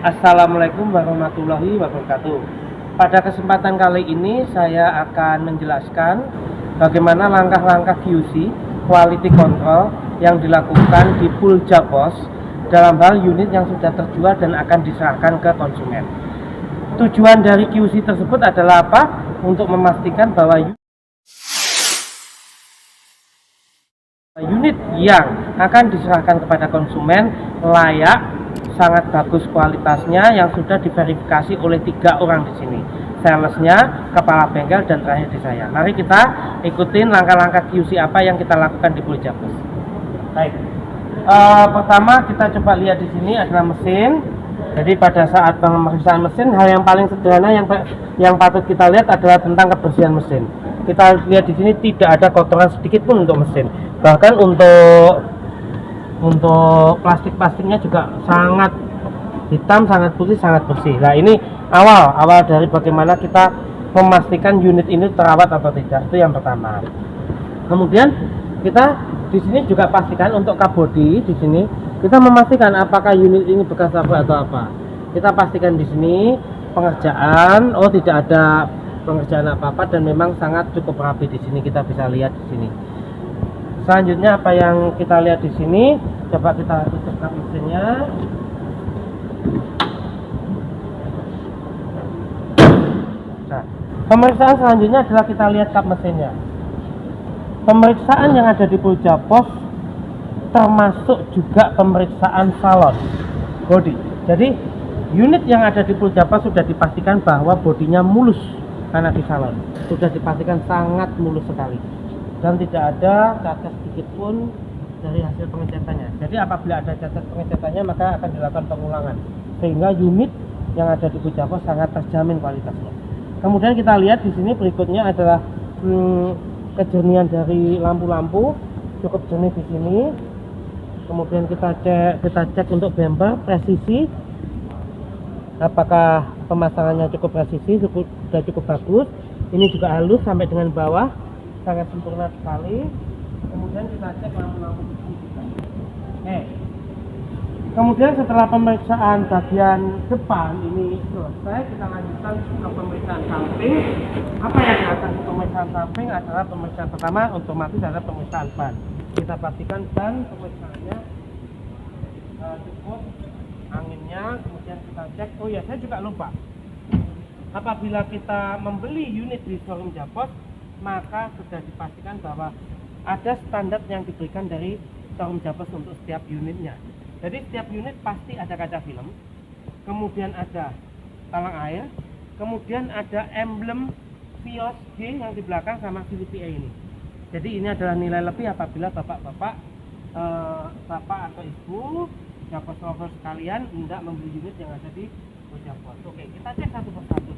Assalamualaikum warahmatullahi wabarakatuh. Pada kesempatan kali ini saya akan menjelaskan bagaimana langkah-langkah QC (Quality Control) yang dilakukan di pool Japos dalam hal unit yang sudah terjual dan akan diserahkan ke konsumen. Tujuan dari QC tersebut adalah apa? Untuk memastikan bahwa unit yang akan diserahkan kepada konsumen layak, sangat bagus kualitasnya, yang sudah diverifikasi oleh 3 orang di sini, salesnya, kepala bengkel, dan terakhir di saya. Mari kita ikutin langkah-langkah QC apa yang kita lakukan di pool Japos. Baik, pertama kita coba lihat di sini adalah mesin. Jadi pada saat pemeriksaan mesin, hal yang paling sederhana yang patut kita lihat adalah tentang kebersihan mesin. Kita lihat di sini tidak ada kotoran sedikit pun untuk mesin. Bahkan untuk plastiknya juga sangat hitam, sangat putih, sangat bersih. Nah, ini awal dari bagaimana kita memastikan unit ini terawat atau tidak. Itu yang pertama. Kemudian kita di sini juga pastikan untuk kap bodi. Di sini kita memastikan apakah unit ini bekas tabrak atau apa. Kita pastikan di sini pengerjaan, tidak ada pengerjaan apa-apa, dan memang sangat cukup rapi di sini. Kita bisa lihat di sini. Selanjutnya apa yang kita lihat di sini, coba kita tutup kap mesinnya. Nah, pemeriksaan selanjutnya adalah kita lihat kap mesinnya. Pemeriksaan yang ada di pool Japos termasuk juga pemeriksaan salon body. Jadi unit yang ada di pool Japos sudah dipastikan bahwa bodinya mulus karena di salon. Sudah dipastikan sangat mulus sekali. Dan tidak ada cacat sedikit pun dari hasil pengecatannya. Jadi apabila ada cacat pengecatannya, maka akan dilakukan pengulangan, sehingga unit yang ada di pool Japos sangat terjamin kualitasnya. Kemudian kita lihat di sini berikutnya adalah kejernihan dari lampu-lampu, cukup jernih di sini. Kemudian kita cek untuk bumper presisi, apakah pemasangannya cukup presisi, sudah cukup bagus. Ini juga halus sampai dengan bawah, sangat sempurna sekali. Kemudian kita cek lampu-lampu di sini juga. Kemudian setelah pemeriksaan bagian depan ini selesai, kita lanjutkan ke pemeriksaan samping. Apa yang dilakukan di pemeriksaan samping adalah pemeriksaan pertama, otomatis adalah pemeriksaan ban. Kita pastikan ban pemeriksaannya cukup, anginnya. Kemudian kita cek. Saya juga lupa, apabila kita membeli unit di showroom Japos, maka sudah dipastikan bahwa ada standar yang diberikan dari showroom Japos untuk setiap unitnya. Jadi setiap unit pasti ada kaca film, kemudian ada talang air, kemudian ada emblem Vios G yang di belakang sama VVA ini. Jadi ini adalah nilai lebih apabila bapak atau ibu Japos lover sekalian hendak membeli unit yang ada di Japos. Oke, kita cek satu persatu.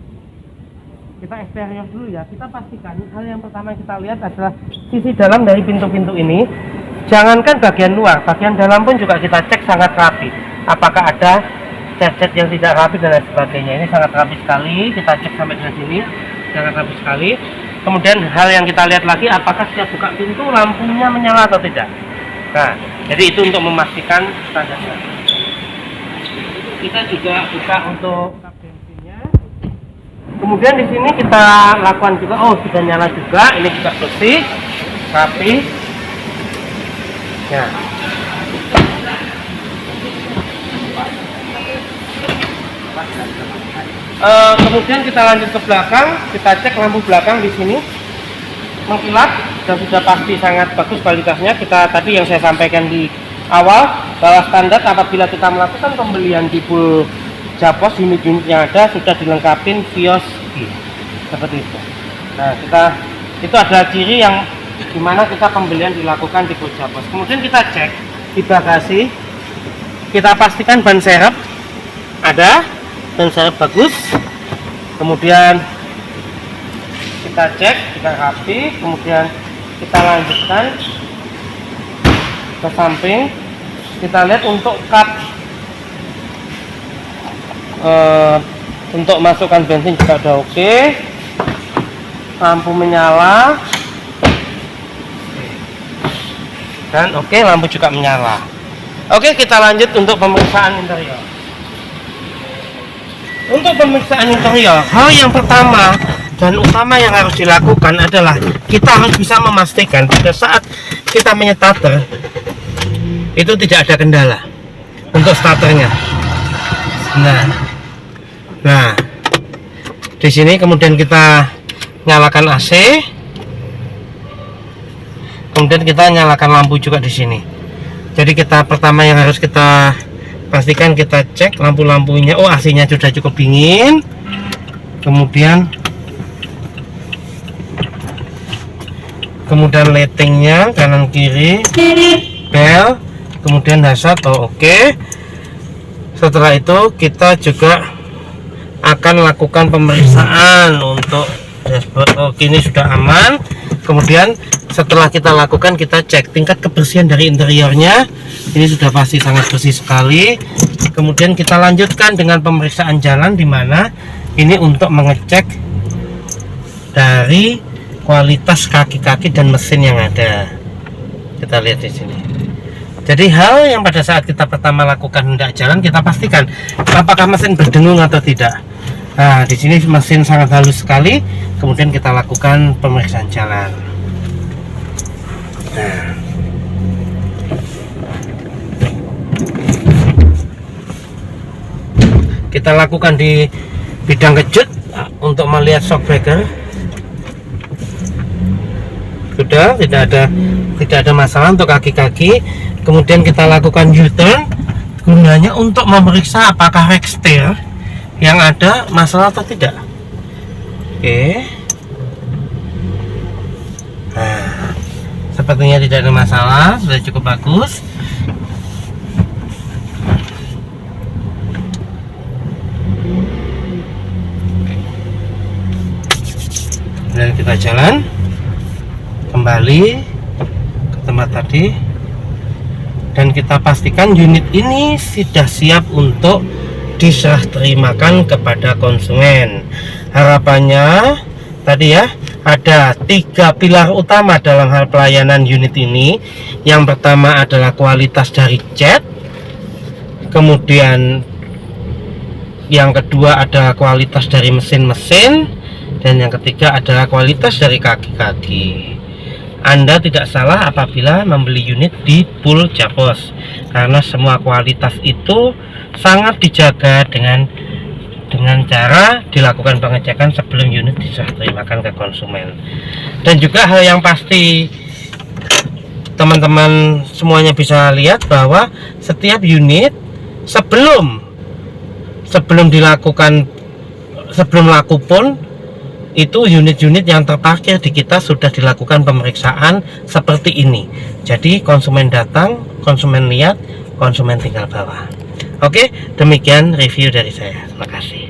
Kita eksterior dulu ya. Kita pastikan hal yang pertama yang kita lihat adalah sisi dalam dari pintu-pintu ini. Jangankan bagian luar, bagian dalam pun juga kita cek sangat rapi. Apakah ada cat-cat yang tidak rapi dan lain sebagainya. Ini sangat rapi sekali. Kita cek sampai dengan sini, sangat rapi sekali. Kemudian hal yang kita lihat lagi, apakah setiap buka pintu lampunya menyala atau tidak. Nah, jadi itu untuk memastikan standarnya. Kita juga buka untuk kap bensinnya. Kemudian di sini kita lakukan juga, sudah nyala juga. Ini juga bersih, rapi. Ya. Kemudian kita lanjut ke belakang, kita cek lampu belakang di sini mengkilap dan sudah pasti sangat bagus kualitasnya. Kita tadi yang saya sampaikan di awal bahwa standar apabila kita melakukan pembelian di pool Japos, unit-unit yang ada sudah dilengkapi Vios G seperti itu. Nah, itu adalah ciri yang dimana kita pembelian dilakukan di pool Japos. Kemudian kita cek di bagasi, kita pastikan ban serep ada, ban serep bagus. Kemudian kita cek juga rapi. Kemudian kita lanjutkan ke samping. Kita lihat untuk kap untuk masukkan bensin juga udah oke. Lampu menyala. Dan lampu juga menyala. Oke, kita lanjut untuk pemeriksaan interior. Untuk pemeriksaan interior, hal yang pertama dan utama yang harus dilakukan adalah kita harus bisa memastikan pada saat kita menyetater itu tidak ada kendala untuk starternya. Nah, di sini kemudian kita nyalakan AC, kemudian kita nyalakan lampu juga di sini. Jadi kita pertama yang harus kita pastikan, kita cek lampu-lampunya. Oh, AC-nya sudah cukup dingin. Kemudian lightingnya kanan kiri, bel, kemudian hazard. Oh, oke. Setelah itu kita juga akan lakukan pemeriksaan untuk dashboard. Oh, ini sudah aman. Kemudian setelah kita lakukan, kita cek tingkat kebersihan dari interiornya. Ini sudah pasti sangat bersih sekali. Kemudian kita lanjutkan dengan pemeriksaan jalan, di mana ini untuk mengecek dari kualitas kaki-kaki dan mesin yang ada. Kita lihat di sini. Jadi hal yang pada saat kita pertama lakukan hendak jalan, kita pastikan apakah mesin berdengung atau tidak. Nah, di sini mesin sangat halus sekali. Kemudian kita lakukan pemeriksaan jalan. Nah, kita lakukan di bidang kejut untuk melihat shock breaker. Sudah tidak ada masalah untuk kaki-kaki. Kemudian kita lakukan U-turn, gunanya untuk memeriksa apakah rack steer yang ada masalah atau tidak. Oke. Nah, sepertinya tidak ada masalah, sudah cukup bagus. Dan kita jalan kembali ke tempat tadi, dan kita pastikan unit ini sudah siap untuk diserah terimakan kepada konsumen. Harapannya tadi ya, ada 3 pilar utama dalam hal pelayanan unit ini. Yang pertama adalah kualitas dari cat, kemudian yang kedua adalah kualitas dari mesin-mesin, dan yang ketiga adalah kualitas dari kaki-kaki. Anda tidak salah apabila membeli unit di Pool Japos, karena semua kualitas itu sangat dijaga dengan cara dilakukan pengecekan sebelum unit diserah terimakan ke konsumen. Dan juga hal yang pasti teman-teman semuanya bisa lihat bahwa setiap unit sebelum laku pun, itu unit-unit yang terparkir di kita sudah dilakukan pemeriksaan seperti ini. Jadi konsumen datang, konsumen lihat, konsumen tinggal bawa. Oke, demikian review dari saya. Terima kasih.